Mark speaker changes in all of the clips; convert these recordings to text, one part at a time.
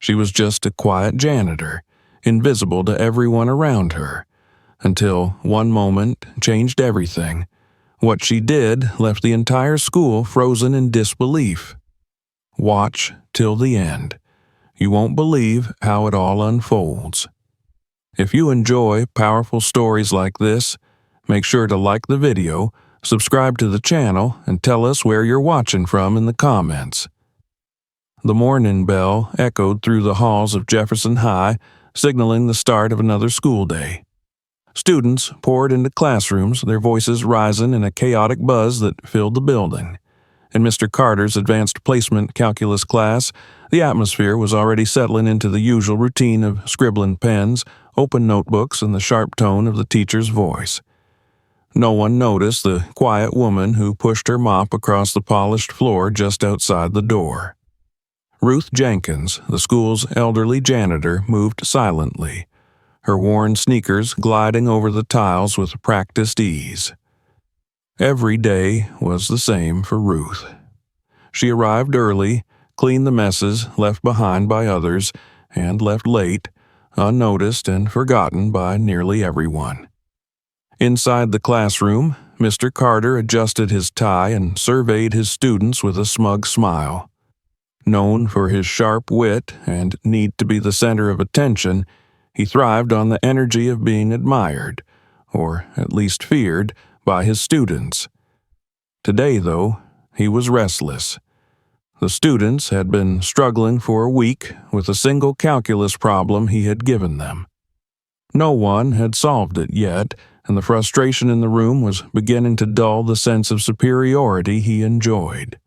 Speaker 1: She was just a quiet janitor, invisible to everyone around her, until one moment changed everything. What she did left the entire school frozen in disbelief. Watch till the end. You won't believe how it all unfolds. If you enjoy powerful stories like this, make sure to like the video, subscribe to the channel, and tell us where you're watching from in the comments. The morning bell echoed through the halls of Jefferson High, signaling the start of another school day. Students poured into classrooms, their voices rising in a chaotic buzz that filled the building. In Mr. Carter's advanced placement calculus class, the atmosphere was already settling into the usual routine of scribbling pens, open notebooks, and the sharp tone of the teacher's voice. No one noticed the quiet woman who pushed her mop across the polished floor just outside the door. Ruth Jenkins, the school's elderly janitor, moved silently, her worn sneakers gliding over the tiles with practiced ease. Every day was the same for Ruth. She arrived early, cleaned the messes left behind by others, and left late, unnoticed and forgotten by nearly everyone. Inside the classroom, Mr. Carter adjusted his tie and surveyed his students with a smug smile. Known for his sharp wit and need to be the center of attention, he thrived on the energy of being admired, or at least feared, by his students. Today, though, he was restless. The students had been struggling for a week with a single calculus problem he had given them. No one had solved it yet, and the frustration in the room was beginning to dull the sense of superiority he enjoyed.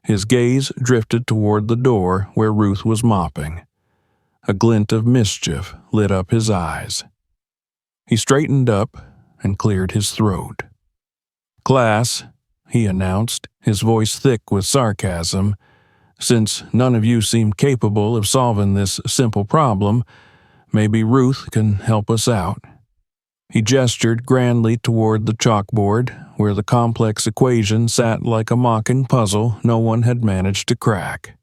Speaker 1: His gaze drifted toward the door where Ruth was mopping. A glint of mischief lit up his eyes. He straightened up and cleared his throat. "Class," he announced, his voice thick with sarcasm, "since none of you seem capable of solving this simple problem, maybe Ruth can help us out." He gestured grandly toward the chalkboard, where the complex equation sat like a mocking puzzle no one had managed to crack.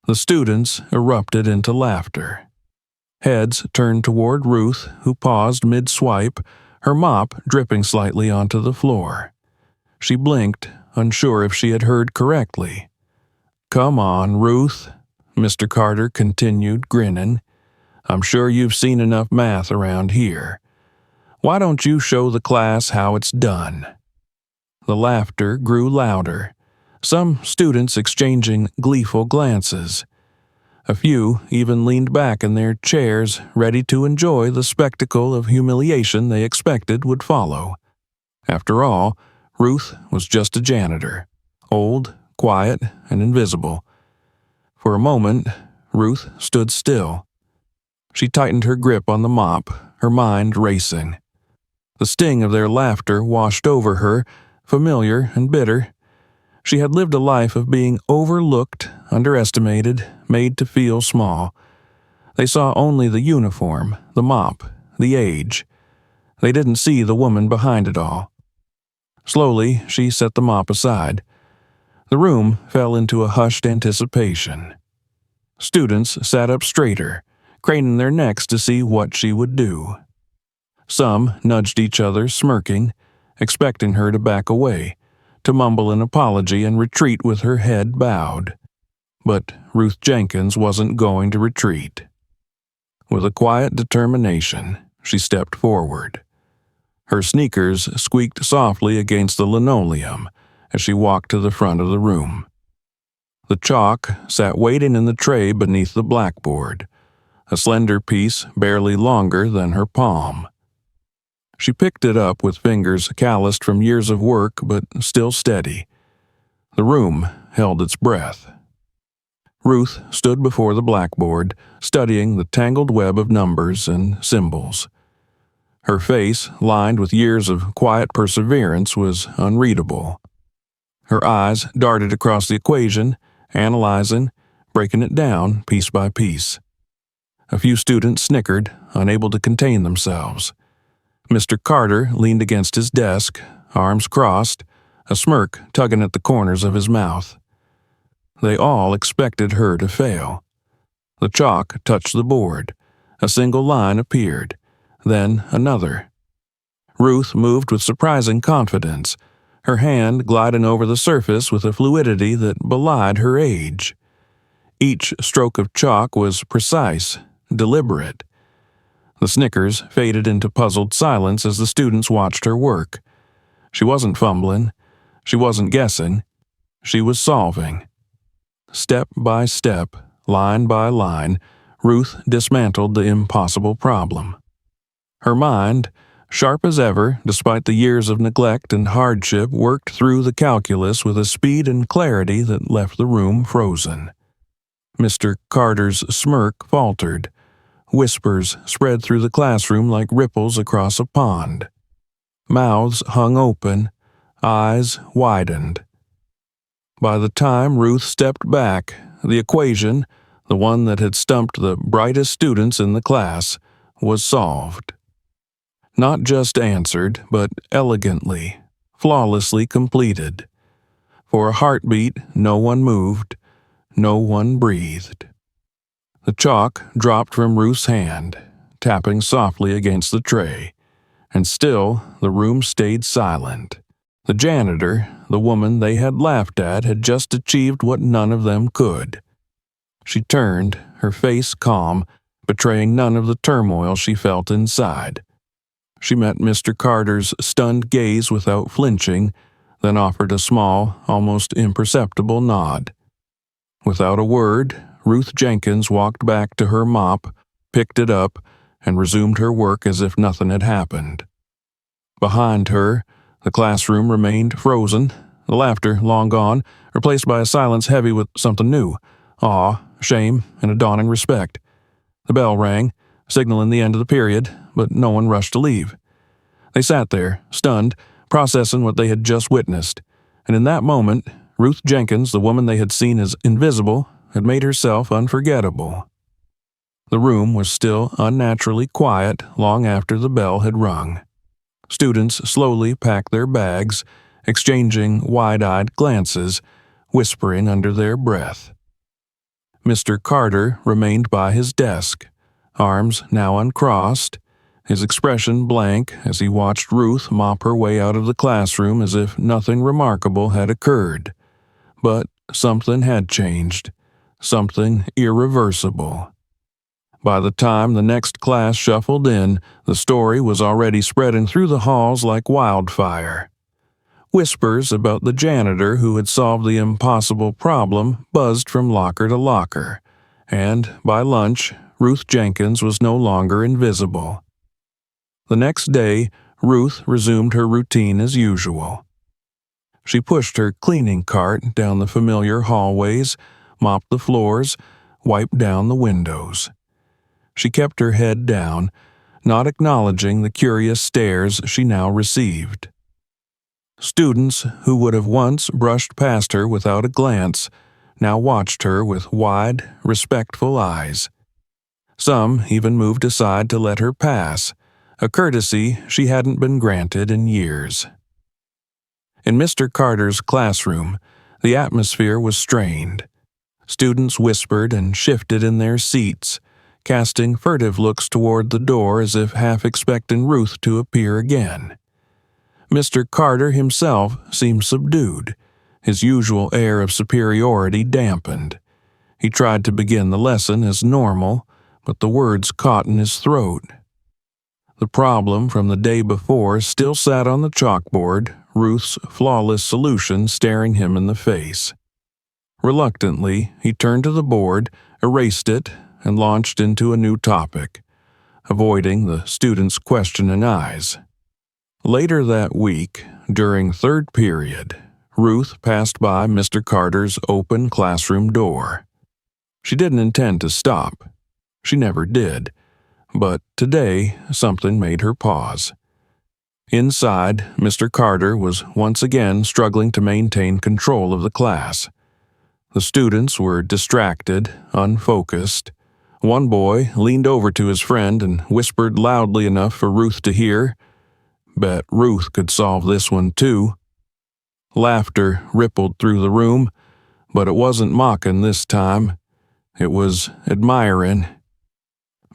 Speaker 1: The students erupted into laughter. Heads turned toward Ruth, who paused mid-swipe, her mop dripping slightly onto the floor. She blinked, unsure if she had heard correctly. "Come on, Ruth," Mr. Carter continued, grinning. "I'm sure you've seen enough math around here. Why don't you show the class how it's done?" The laughter grew louder, some students exchanging gleeful glances. A few even leaned back in their chairs, ready to enjoy the spectacle of humiliation they expected would follow. After all, Ruth was just a janitor, old, quiet, and invisible. For a moment, Ruth stood still. She tightened her grip on the mop, her mind racing. The sting of their laughter washed over her, familiar and bitter. She had lived a life of being overlooked, underestimated, made to feel small. They saw only the uniform, the mop, the age. They didn't see the woman behind it all. Slowly, she set the mop aside. The room fell into a hushed anticipation. Students sat up straighter, craning their necks to see what she would do. Some nudged each other, smirking, expecting her to back away, to mumble an apology and retreat with her head bowed. But Ruth Jenkins wasn't going to retreat. With a quiet determination, she stepped forward. Her sneakers squeaked softly against the linoleum as she walked to the front of the room. The chalk sat waiting in the tray beneath the blackboard, a slender piece barely longer than her palm. She picked it up with fingers calloused from years of work but still steady. The room held its breath. Ruth stood before the blackboard, studying the tangled web of numbers and symbols. Her face, lined with years of quiet perseverance, was unreadable. Her eyes darted across the equation, analyzing, breaking it down piece by piece. A few students snickered, unable to contain themselves. Mr. Carter leaned against his desk, arms crossed, a smirk tugging at the corners of his mouth. They all expected her to fail. The chalk touched the board. A single line appeared, then another. Ruth moved with surprising confidence, her hand gliding over the surface with a fluidity that belied her age. Each stroke of chalk was precise, deliberate. The snickers faded into puzzled silence as the students watched her work. She wasn't fumbling. She wasn't guessing. She was solving. Step by step, line by line, Ruth dismantled the impossible problem. Her mind, sharp as ever despite the years of neglect and hardship, worked through the calculus with a speed and clarity that left the room frozen. Mr. Carter's smirk faltered. Whispers spread through the classroom like ripples across a pond. Mouths hung open, eyes widened. By the time Ruth stepped back, the equation, the one that had stumped the brightest students in the class, was solved. Not just answered, but elegantly, flawlessly completed. For a heartbeat, no one moved, no one breathed. The chalk dropped from Ruth's hand, tapping softly against the tray, and still the room stayed silent. The janitor, the woman they had laughed at, had just achieved what none of them could. She turned, her face calm, betraying none of the turmoil she felt inside. She met Mr. Carter's stunned gaze without flinching, then offered a small, almost imperceptible nod. Without a word, Ruth Jenkins walked back to her mop, picked it up, and resumed her work as if nothing had happened. Behind her, the classroom remained frozen, the laughter long gone, replaced by a silence heavy with something new, awe, shame, and a dawning respect. The bell rang, signaling the end of the period, but no one rushed to leave. They sat there, stunned, processing what they had just witnessed, and in that moment, Ruth Jenkins, the woman they had seen as invisible, had made herself unforgettable. The room was still unnaturally quiet long after the bell had rung. Students slowly packed their bags, exchanging wide-eyed glances, whispering under their breath. Mr. Carter remained by his desk, arms now uncrossed, his expression blank as he watched Ruth mop her way out of the classroom as if nothing remarkable had occurred. But something had changed, something irreversible. By the time the next class shuffled in, the story was already spreading through the halls like wildfire. Whispers about the janitor who had solved the impossible problem buzzed from locker to locker, and by lunch, Ruth Jenkins was no longer invisible. The next day, Ruth resumed her routine as usual. She pushed her cleaning cart down the familiar hallways, mopped the floors, wiped down the windows. She kept her head down, not acknowledging the curious stares she now received. Students who would have once brushed past her without a glance now watched her with wide, respectful eyes. Some even moved aside to let her pass, a courtesy she hadn't been granted in years. In Mr. Carter's classroom, the atmosphere was strained. Students whispered and shifted in their seats, casting furtive looks toward the door as if half expecting Ruth to appear again. Mr. Carter himself seemed subdued, his usual air of superiority dampened. He tried to begin the lesson as normal, but the words caught in his throat. The problem from the day before still sat on the chalkboard, Ruth's flawless solution staring him in the face. Reluctantly, he turned to the board, erased it, and launched into a new topic, avoiding the students' questioning eyes. Later that week, during third period, Ruth passed by Mr. Carter's open classroom door. She didn't intend to stop. She never did. But today, something made her pause. Inside, Mr. Carter was once again struggling to maintain control of the class. The students were distracted, unfocused. One boy leaned over to his friend and whispered loudly enough for Ruth to hear. Bet Ruth could solve this one too. Laughter rippled through the room, but it wasn't mocking this time. It was admiring.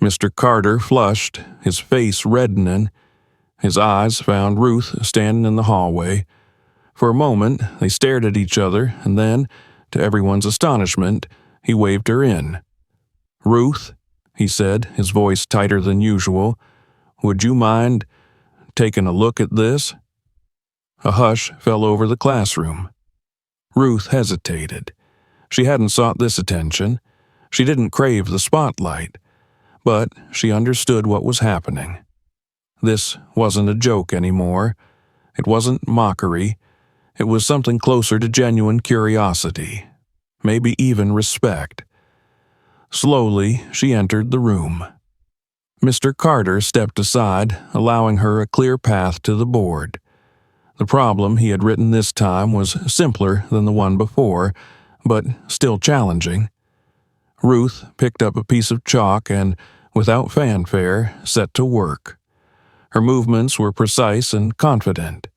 Speaker 1: Mr. Carter flushed, his face reddening. His eyes found Ruth standing in the hallway. For a moment, they stared at each other, and then, to everyone's astonishment, he waved her in. "Ruth," he said, his voice tighter than usual, "would you mind taking a look at this?" A hush fell over the classroom. Ruth hesitated. She hadn't sought this attention. She didn't crave the spotlight. But she understood what was happening. This wasn't a joke anymore. It wasn't mockery. It was something closer to genuine curiosity, maybe even respect. Slowly, she entered the room. Mr. Carter stepped aside, allowing her a clear path to the board. The problem he had written this time was simpler than the one before, but still challenging. Ruth picked up a piece of chalk and, without fanfare, set to work. Her movements were precise and confident.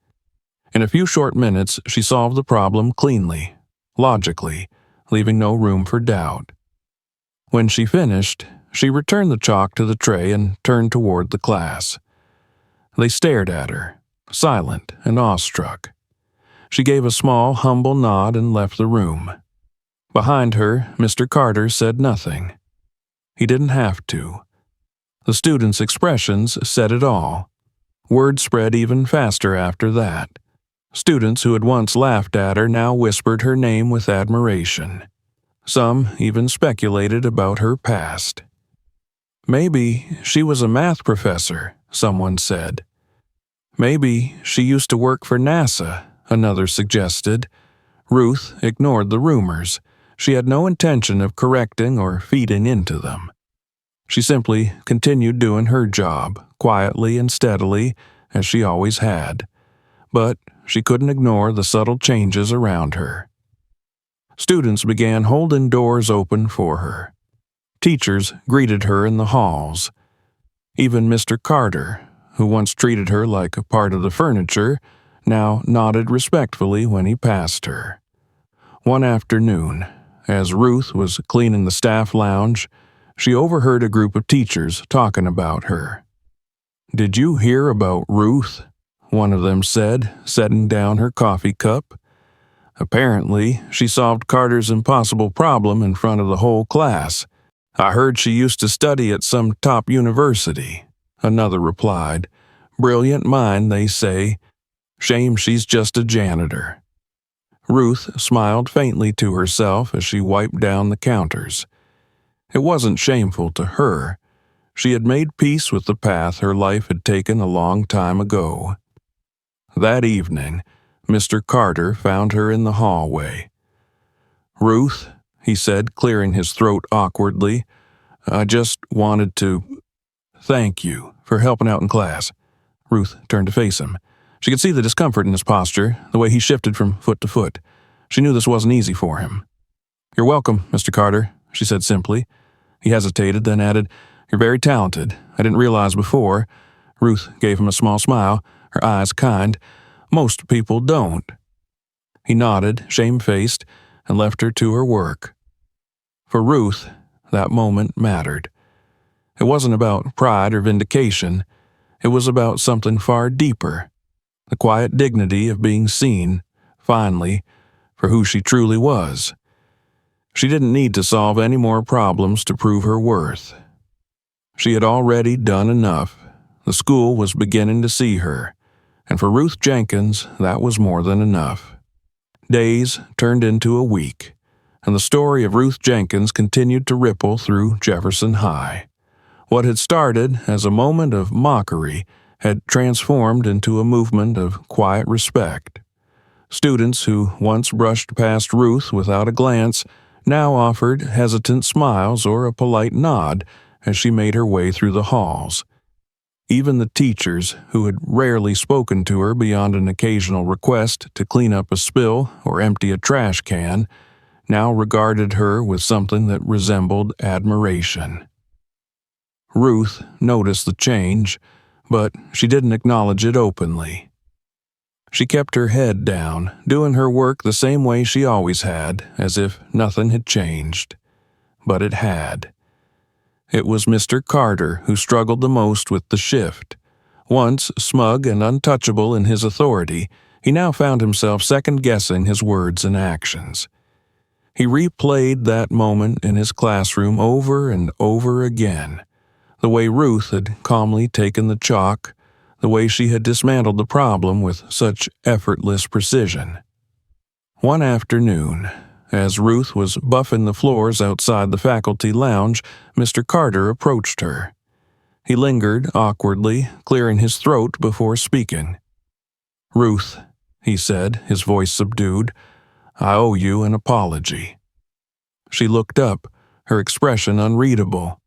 Speaker 1: In a few short minutes, she solved the problem cleanly, logically, leaving no room for doubt. When she finished, she returned the chalk to the tray and turned toward the class. They stared at her, silent and awestruck. She gave a small, humble nod and left the room. Behind her, Mr. Carter said nothing. He didn't have to. The students' expressions said it all. Word spread even faster after that. Students who had once laughed at her now whispered her name with admiration. Some even speculated about her past. "Maybe she was a math professor," someone said. "Maybe she used to work for NASA," another suggested. Ruth ignored the rumors. She had no intention of correcting or feeding into them. She simply continued doing her job, quietly and steadily, as she always had. But she couldn't ignore the subtle changes around her. Students began holding doors open for her. Teachers greeted her in the halls. Even Mr. Carter, who once treated her like a part of the furniture, now nodded respectfully when he passed her. One afternoon, as Ruth was cleaning the staff lounge, she overheard a group of teachers talking about her. "Did you hear about Ruth?" one of them said, setting down her coffee cup. "Apparently, she solved Carter's impossible problem in front of the whole class. I heard she used to study at some top university," another replied. "Brilliant mind, they say. Shame she's just a janitor." Ruth smiled faintly to herself as she wiped down the counters. It wasn't shameful to her. She had made peace with the path her life had taken a long time ago. That evening, Mr. Carter found her in the hallway. "Ruth," he said, clearing his throat awkwardly, "I just wanted to thank you for helping out in class." Ruth turned to face him. She could see the discomfort in his posture, the way he shifted from foot to foot. She knew this wasn't easy for him. "You're welcome, Mr. Carter," she said simply. He hesitated, then added, "You're very talented. I didn't realize before." Ruth gave him a small smile, her eyes kind. "Most people don't." He nodded, shamefaced, and left her to her work. For Ruth, that moment mattered. It wasn't about pride or vindication. It was about something far deeper. The quiet dignity of being seen, finally, for who she truly was. She didn't need to solve any more problems to prove her worth. She had already done enough. The school was beginning to see her, and for Ruth Jenkins, that was more than enough. Days turned into a week, and the story of Ruth Jenkins continued to ripple through Jefferson High. What had started as a moment of mockery had transformed into a movement of quiet respect. Students who once brushed past Ruth without a glance now offered hesitant smiles or a polite nod as she made her way through the halls. Even the teachers, who had rarely spoken to her beyond an occasional request to clean up a spill or empty a trash can, now regarded her with something that resembled admiration. Ruth noticed the change, but she didn't acknowledge it openly. She kept her head down, doing her work the same way she always had, as if nothing had changed. but it had. It was Mr. Carter who struggled the most with the shift. Once smug and untouchable in his authority, he now found himself second-guessing his words and actions. He replayed that moment in his classroom over and over again. The way Ruth had calmly taken the chalk, the way she had dismantled the problem with such effortless precision. One afternoon, as Ruth was buffing the floors outside the faculty lounge, Mr. Carter approached her. He lingered awkwardly, clearing his throat before speaking. "Ruth," he said, his voice subdued, "I owe you an apology." She looked up, her expression unreadable.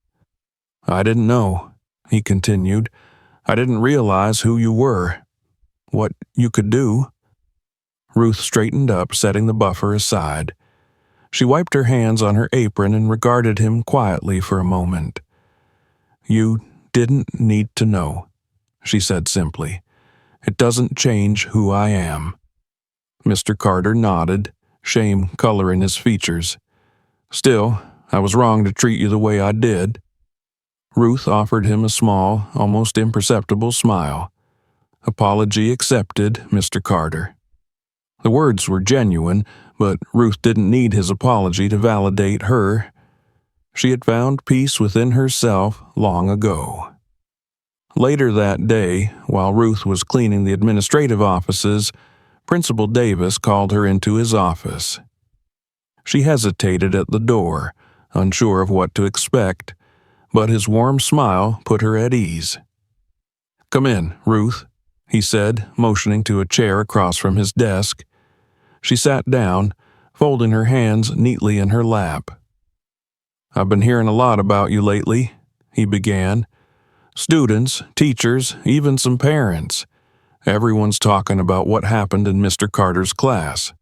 Speaker 1: "I didn't know," he continued. "I didn't realize who you were, what you could do." Ruth straightened up, setting the buffer aside. She wiped her hands on her apron and regarded him quietly for a moment. "You didn't need to know," she said simply. "It doesn't change who I am." Mr. Carter nodded, shame coloring his features. "Still, I was wrong to treat you the way I did." Ruth offered him a small, almost imperceptible smile. "Apology accepted, Mr. Carter." The words were genuine, but Ruth didn't need his apology to validate her. She had found peace within herself long ago. Later that day, while Ruth was cleaning the administrative offices, Principal Davis called her into his office. She hesitated at the door, unsure of what to expect, but his warm smile put her at ease. "Come in, Ruth," he said, motioning to a chair across from his desk. She sat down, folding her hands neatly in her lap. "I've been hearing a lot about you lately," he began. "Students, teachers, even some parents. Everyone's talking about what happened in Mr. Carter's class."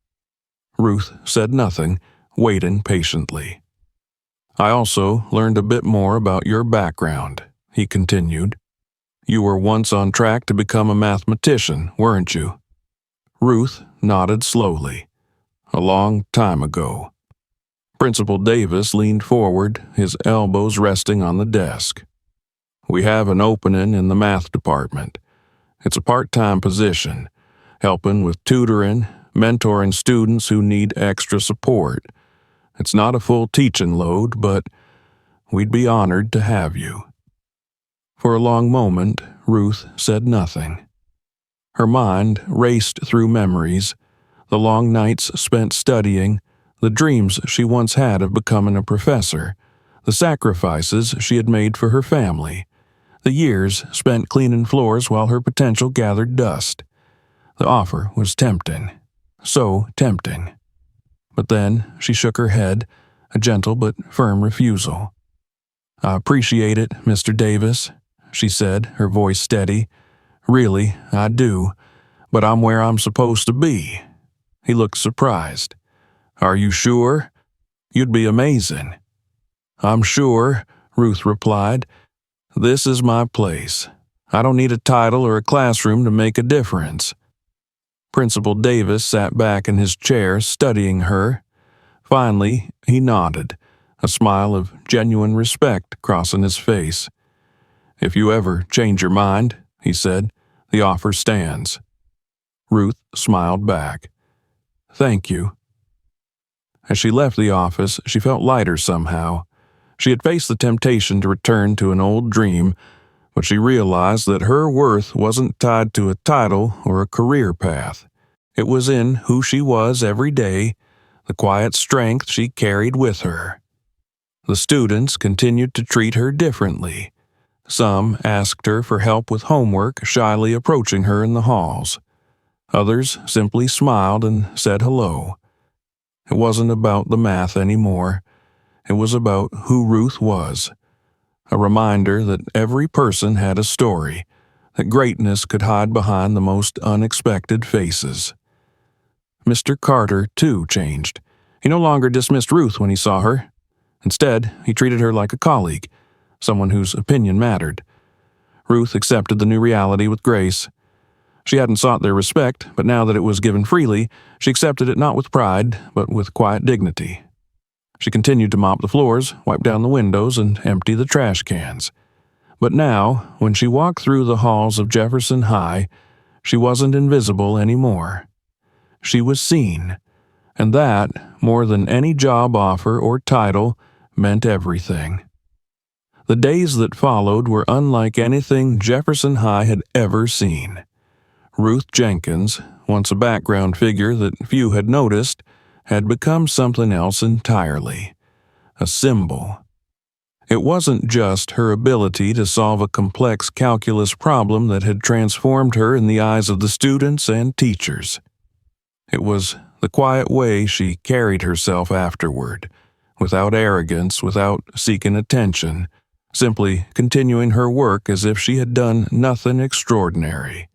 Speaker 1: Ruth said nothing, waiting patiently. "I also learned a bit more about your background," he continued. "You were once on track to become a mathematician, weren't you?" Ruth nodded slowly. "A long time ago." Principal Davis leaned forward, his elbows resting on the desk. "We have an opening in the math department. It's a part-time position, helping with tutoring, mentoring students who need extra support. It's not a full teaching load, but we'd be honored to have you." For a long moment, Ruth said nothing. Her mind raced through memories, the long nights spent studying, the dreams she once had of becoming a professor, the sacrifices she had made for her family, the years spent cleaning floors while her potential gathered dust. The offer was tempting, so tempting. But then she shook her head, a gentle but firm refusal. "I appreciate it, Mr. Davis," she said, her voice steady. "Really, I do, but I'm where I'm supposed to be." He looked surprised. "Are you sure? You'd be amazing." "I'm sure," Ruth replied. "This is my place. I don't need a title or a classroom to make a difference." Principal Davis sat back in his chair, studying her. Finally, he nodded, a smile of genuine respect crossing his face. "If you ever change your mind," he said, "the offer stands." Ruth smiled back. "Thank you." As she left the office, she felt lighter somehow. She had faced the temptation to return to an old dream, but she realized that her worth wasn't tied to a title or a career path. It was in who she was every day, the quiet strength she carried with her. The students continued to treat her differently. Some asked her for help with homework, shyly approaching her in the halls. Others simply smiled and said hello. It wasn't about the math anymore. It was about who Ruth was. A reminder that every person had a story, that greatness could hide behind the most unexpected faces. Mr. Carter, too, changed. He no longer dismissed Ruth when he saw her. Instead, he treated her like a colleague, someone whose opinion mattered. Ruth accepted the new reality with grace. She hadn't sought their respect, but now that it was given freely, she accepted it not with pride, but with quiet dignity. She continued to mop the floors, wipe down the windows, and empty the trash cans. But now, when she walked through the halls of Jefferson High, she wasn't invisible anymore. She was seen, and that, more than any job offer or title, meant everything. The days that followed were unlike anything Jefferson High had ever seen. Ruth Jenkins, once a background figure that few had noticed, had become something else entirely. A symbol. It wasn't just her ability to solve a complex calculus problem that had transformed her in the eyes of the students and teachers. It was the quiet way she carried herself afterward, without arrogance, without seeking attention, simply continuing her work as if she had done nothing extraordinary.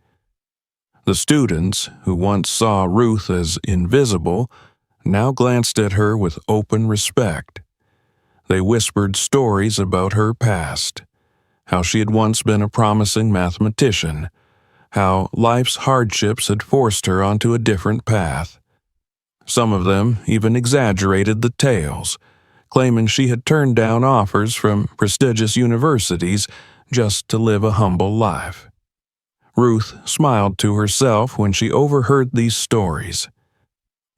Speaker 1: The students, who once saw Ruth as invisible, now glanced at her with open respect. They whispered stories about her past, how she had once been a promising mathematician, how life's hardships had forced her onto a different path. Some of them even exaggerated the tales, claiming she had turned down offers from prestigious universities just to live a humble life. Ruth smiled to herself when she overheard these stories.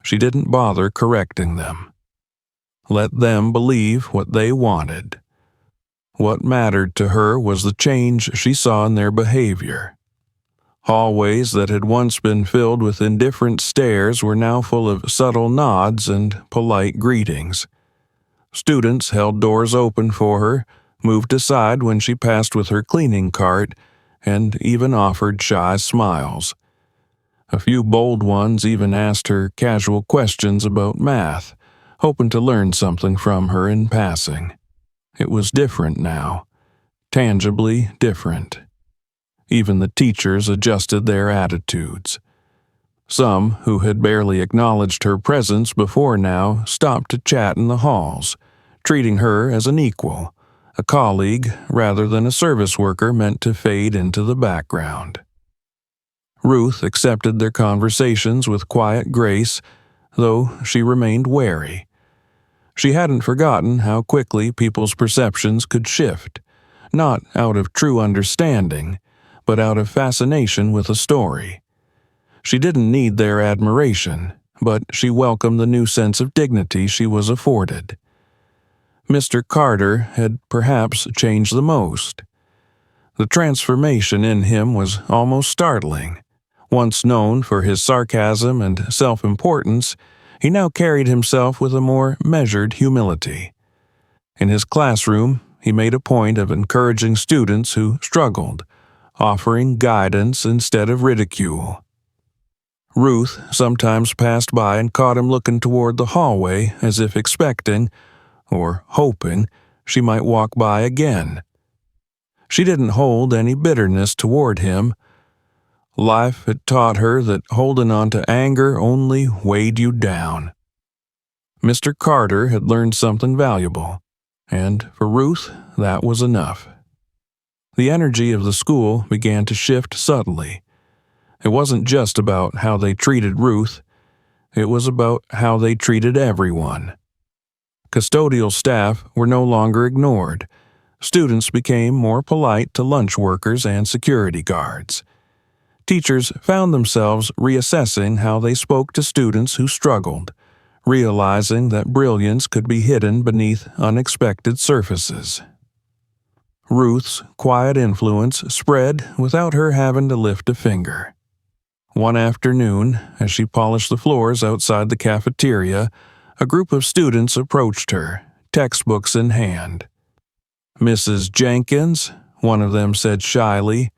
Speaker 1: She didn't bother correcting them. Let them believe what they wanted. What mattered to her was the change she saw in their behavior. Hallways that had once been filled with indifferent stares were now full of subtle nods and polite greetings. Students held doors open for her, moved aside when she passed with her cleaning cart, and even offered shy smiles. A few bold ones even asked her casual questions about math, hoping to learn something from her in passing. It was different now, tangibly different. Even the teachers adjusted their attitudes. Some, who had barely acknowledged her presence before now, stopped to chat in the halls, treating her as an equal, a colleague rather than a service worker meant to fade into the background. Ruth accepted their conversations with quiet grace, though she remained wary. She hadn't forgotten how quickly people's perceptions could shift, not out of true understanding, but out of fascination with a story. She didn't need their admiration, but she welcomed the new sense of dignity she was afforded. Mr. Carter had perhaps changed the most. The transformation in him was almost startling. Once known for his sarcasm and self-importance, he now carried himself with a more measured humility. In his classroom, he made a point of encouraging students who struggled, offering guidance instead of ridicule. Ruth sometimes passed by and caught him looking toward the hallway as if expecting, or hoping, she might walk by again. She didn't hold any bitterness toward him. Life had taught her that holding on to anger only weighed you down. Mr. Carter had learned something valuable, and for Ruth, that was enough. The energy of the school began to shift subtly. It wasn't just about how they treated Ruth, it was about how they treated everyone. Custodial staff were no longer ignored. Students became more polite to lunch workers and security guards. Teachers found themselves reassessing how they spoke to students who struggled, realizing that brilliance could be hidden beneath unexpected surfaces. Ruth's quiet influence spread without her having to lift a finger. One afternoon, as she polished the floors outside the cafeteria, a group of students approached her, textbooks in hand. "Mrs. Jenkins," one of them said shyly,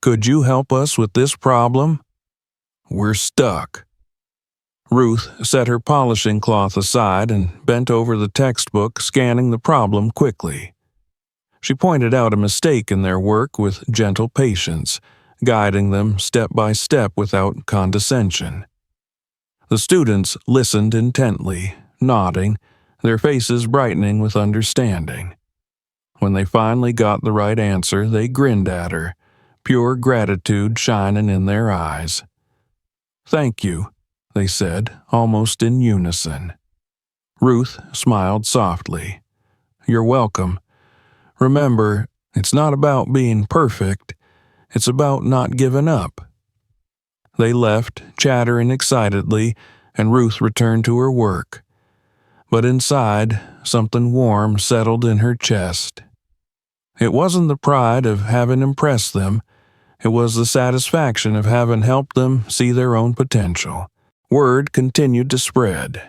Speaker 1: "could you help us with this problem? We're stuck." Ruth set her polishing cloth aside and bent over the textbook, scanning the problem quickly. She pointed out a mistake in their work with gentle patience, guiding them step by step without condescension. The students listened intently, nodding, their faces brightening with understanding. When they finally got the right answer, they grinned at her, pure gratitude shining in their eyes. "Thank you," they said, almost in unison. Ruth smiled softly. "You're welcome. Remember, it's not about being perfect. It's about not giving up." They left, chattering excitedly, and Ruth returned to her work. But inside, something warm settled in her chest. It wasn't the pride of having impressed them. It was the satisfaction of having helped them see their own potential. Word continued to spread.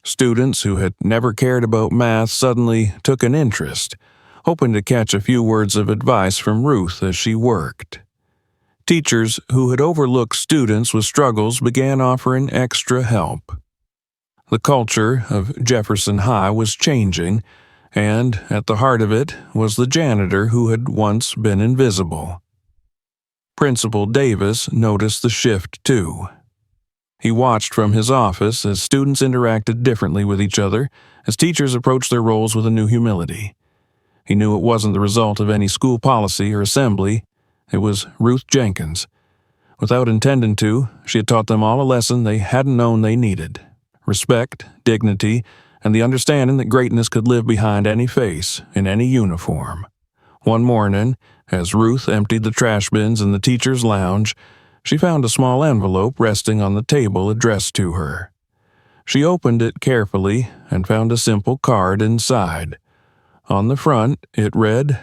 Speaker 1: Students who had never cared about math suddenly took an interest, hoping to catch a few words of advice from Ruth as she worked. Teachers who had overlooked students with struggles began offering extra help. The culture of Jefferson High was changing, and at the heart of it was the janitor who had once been invisible. Principal Davis noticed the shift too. He watched from his office as students interacted differently with each other, as teachers approached their roles with a new humility. He knew it wasn't the result of any school policy or assembly. It was Ruth Jenkins. Without intending to, she had taught them all a lesson they hadn't known they needed: respect, dignity, and the understanding that greatness could live behind any face, in any uniform. One morning, as Ruth emptied the trash bins in the teacher's lounge, she found a small envelope resting on the table addressed to her. She opened it carefully and found a simple card inside. On the front, it read,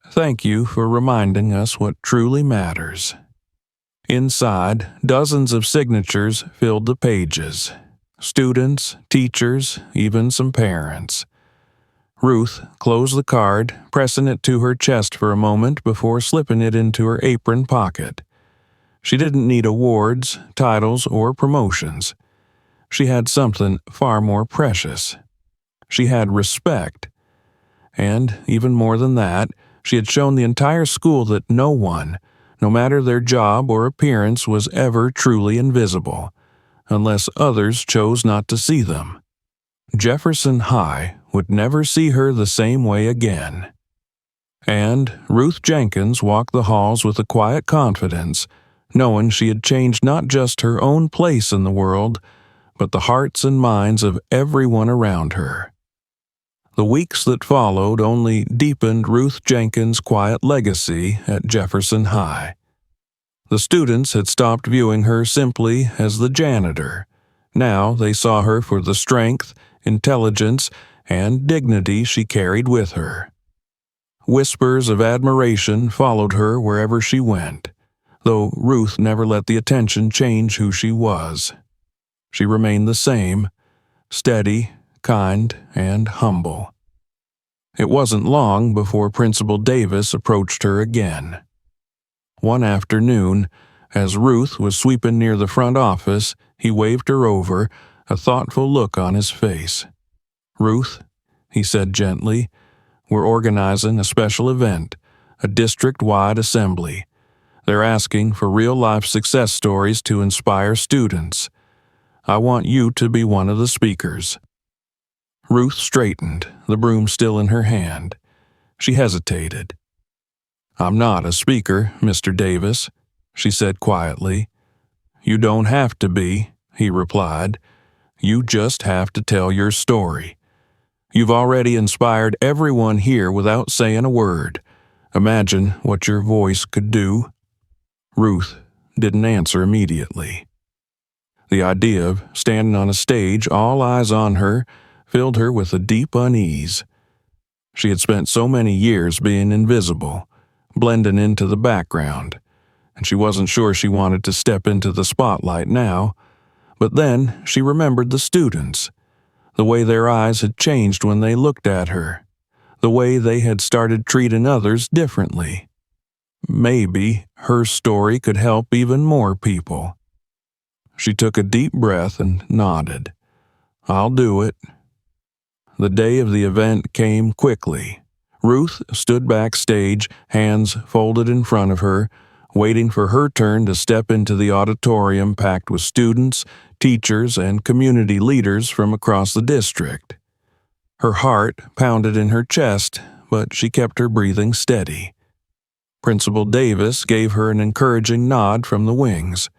Speaker 1: "Thank you for reminding us what truly matters." Inside, dozens of signatures filled the pages. Students, teachers, even some parents. Ruth closed the card, pressing it to her chest for a moment before slipping it into her apron pocket. She didn't need awards, titles, or promotions. She had something far more precious. She had respect. And, even more than that, she had shown the entire school that no one, no matter their job or appearance, was ever truly invisible, unless others chose not to see them. Jefferson High would never see her the same way again. And Ruth Jenkins walked the halls with a quiet confidence, knowing she had changed not just her own place in the world, but the hearts and minds of everyone around her. The weeks that followed only deepened Ruth Jenkins' quiet legacy at Jefferson High. The students had stopped viewing her simply as the janitor. Now they saw her for the strength, intelligence, and dignity she carried with her. Whispers of admiration followed her wherever she went, though Ruth never let the attention change who she was. She remained the same, steady, kind, and humble. It wasn't long before Principal Davis approached her again. One afternoon, as Ruth was sweeping near the front office, he waved her over, a thoughtful look on his face. "Ruth," he said gently, "we're organizing a special event, a district-wide assembly. They're asking for real-life success stories to inspire students. I want you to be one of the speakers." Ruth straightened, the broom still in her hand. She hesitated. "I'm not a speaker, Mr. Davis," she said quietly. "You don't have to be," he replied. "You just have to tell your story. You've already inspired everyone here without saying a word. Imagine what your voice could do." Ruth didn't answer immediately. The idea of standing on a stage, all eyes on her, filled her with a deep unease. She had spent so many years being invisible, blending into the background, and she wasn't sure she wanted to step into the spotlight now. But then she remembered the students, the way their eyes had changed when they looked at her, the way they had started treating others differently. Maybe her story could help even more people. She took a deep breath and nodded. "I'll do it." The day of the event came quickly. Ruth stood backstage, hands folded in front of her, waiting for her turn to step into the auditorium packed with students, teachers, and community leaders from across the district. Her heart pounded in her chest, but she kept her breathing steady. Principal Davis gave her an encouraging nod from the wings.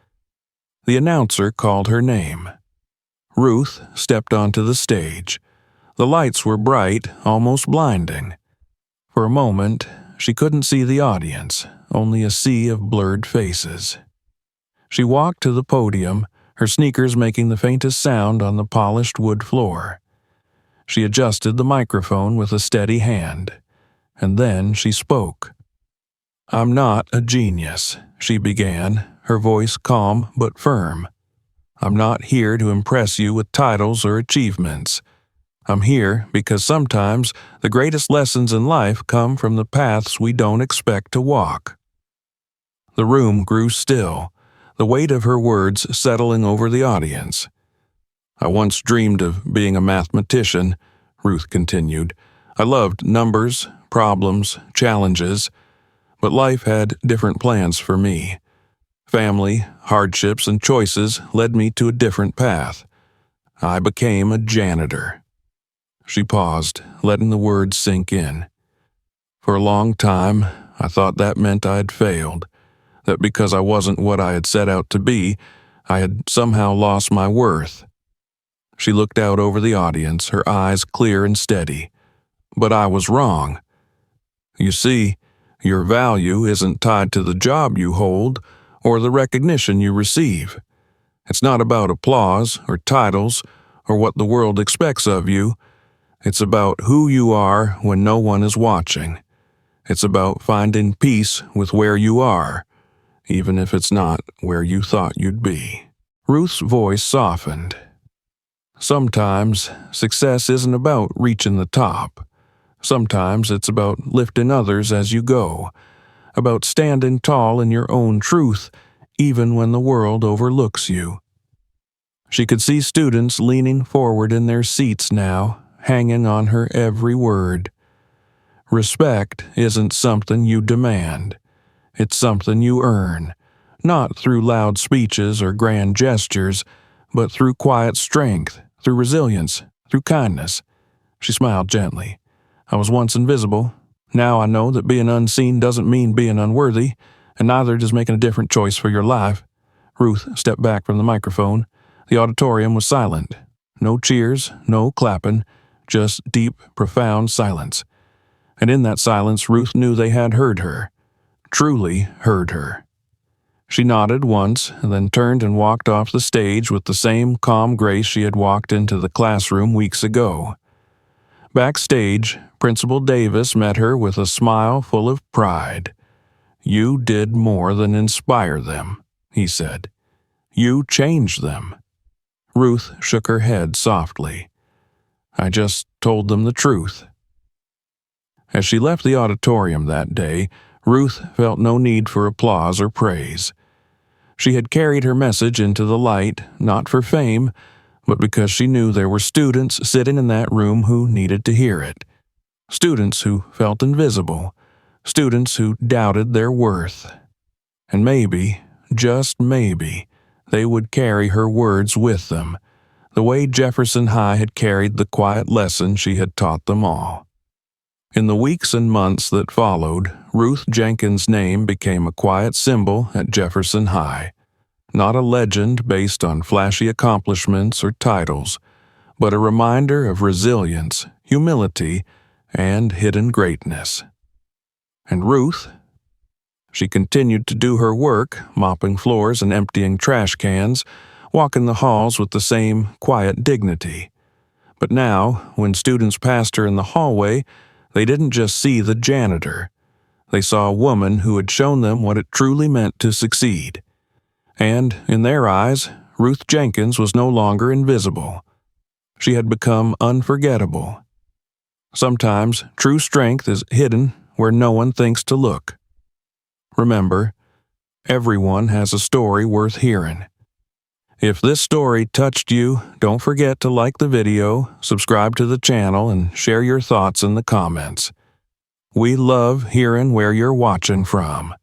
Speaker 1: The announcer called her name. Ruth stepped onto the stage. The lights were bright, almost blinding. For a moment, she couldn't see the audience, only a sea of blurred faces. She walked to the podium, her sneakers making the faintest sound on the polished wood floor. She adjusted the microphone with a steady hand, and then she spoke. "I'm not a genius," she began, her voice calm but firm. "I'm not here to impress you with titles or achievements. I'm here because sometimes the greatest lessons in life come from the paths we don't expect to walk." The room grew still, the weight of her words settling over the audience. "I once dreamed of being a mathematician," Ruth continued. "I loved numbers, problems, challenges, but life had different plans for me. Family, hardships, and choices led me to a different path. I became a janitor." She paused, letting the words sink in. "For a long time, I thought that meant I had failed, that because I wasn't what I had set out to be, I had somehow lost my worth." She looked out over the audience, her eyes clear and steady. "But I was wrong. You see, your value isn't tied to the job you hold or the recognition you receive. It's not about applause or titles or what the world expects of you. It's about who you are when no one is watching. It's about finding peace with where you are, even if it's not where you thought you'd be." Ruth's voice softened. "Sometimes success isn't about reaching the top. Sometimes it's about lifting others as you go, about standing tall in your own truth, even when the world overlooks you." She could see students leaning forward in their seats now, hanging on her every word. Respect isn't something you demand. It's something you earn, not through loud speeches or grand gestures, but through quiet strength, through resilience, through kindness. She smiled gently. "I was once invisible. Now I know that being unseen doesn't mean being unworthy, and neither does making a different choice for your life." Ruth stepped back from the microphone. The auditorium was silent. No cheers, no clapping, just deep, profound silence. And in that silence, Ruth knew they had heard her, truly heard her. She nodded once, and then turned and walked off the stage with the same calm grace she had walked into the classroom weeks ago. Backstage, Principal Davis met her with a smile full of pride. "You did more than inspire them," he said. "You changed them." Ruth shook her head softly. "I just told them the truth." As she left the auditorium that day, Ruth felt no need for applause or praise. She had carried her message into the light, not for fame, but because she knew there were students sitting in that room who needed to hear it. Students who felt invisible. Students who doubted their worth. And maybe, just maybe, they would carry her words with them, the way Jefferson High had carried the quiet lesson she had taught them all. In the weeks and months that followed, Ruth Jenkins' name became a quiet symbol at Jefferson High. Not a legend based on flashy accomplishments or titles, but a reminder of resilience, humility, and hidden greatness. And Ruth? She continued to do her work, mopping floors and emptying trash cans, walking the halls with the same quiet dignity. But now, when students passed her in the hallway, they didn't just see the janitor. They saw a woman who had shown them what it truly meant to succeed. And, in their eyes, Ruth Jenkins was no longer invisible. She had become unforgettable. Sometimes true strength is hidden where no one thinks to look. Remember, everyone has a story worth hearing. If this story touched you, don't forget to like the video, subscribe to the channel, and share your thoughts in the comments. We love hearing where you're watching from.